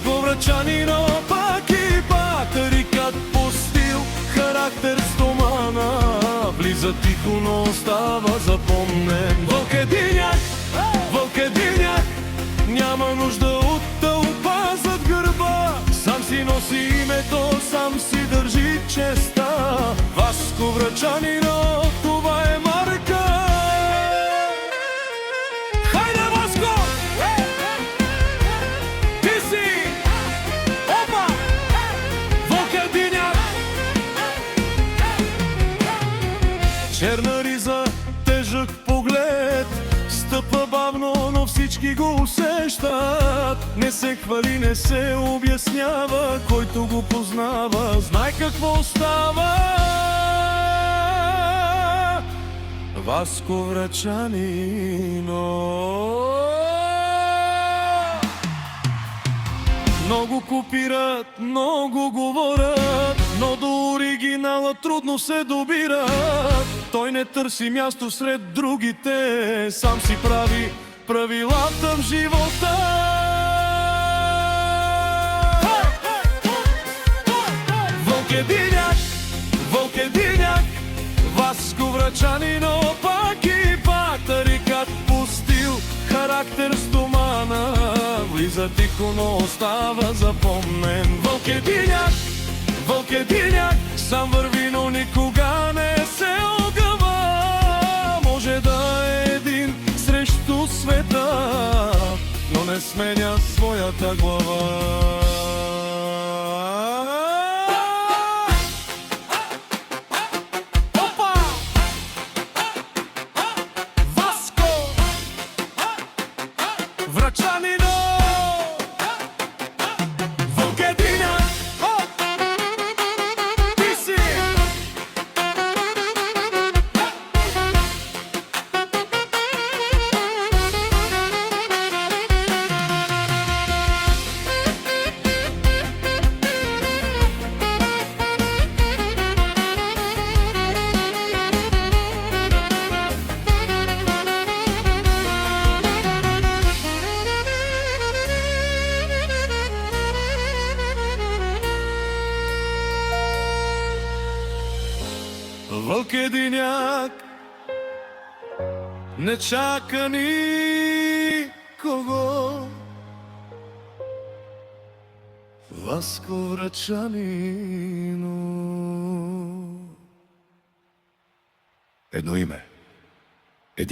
Васко Врачанино, пак и пак, тарикат по стил, характер стомана. Влиза тихо, но остава запомнен. Вълк единяк, няма нужда от тълпа зад гърба. Сам си носи името, сам си държи честа. Васко Врачанино, това е марка. Хайде, Васко! Ти си! Опа! Вълк единяк! Черна риза, тежък поглед, стъпва бавно, но всички го усещат. Не се хвали, не се обяснява, който го познава знае какво става. Васко Врачанино. Много копират, много говорят, но до оригинала трудно се добират. Той не търси място сред другите, сам си прави правилата в живота. Вълк единяк, Васко Врачанино, пак и пак, тарикат по стил, характер стомана. Влиза тихо, но остава запомнен. Вълк единяк, сам върви, но никога не се огъва. Може да е един срещу света, но не сменя своята глава. Врачанино, вълк единяк, ти си. Вълк единяк не чака никого. Васко Врачанино. Едно име.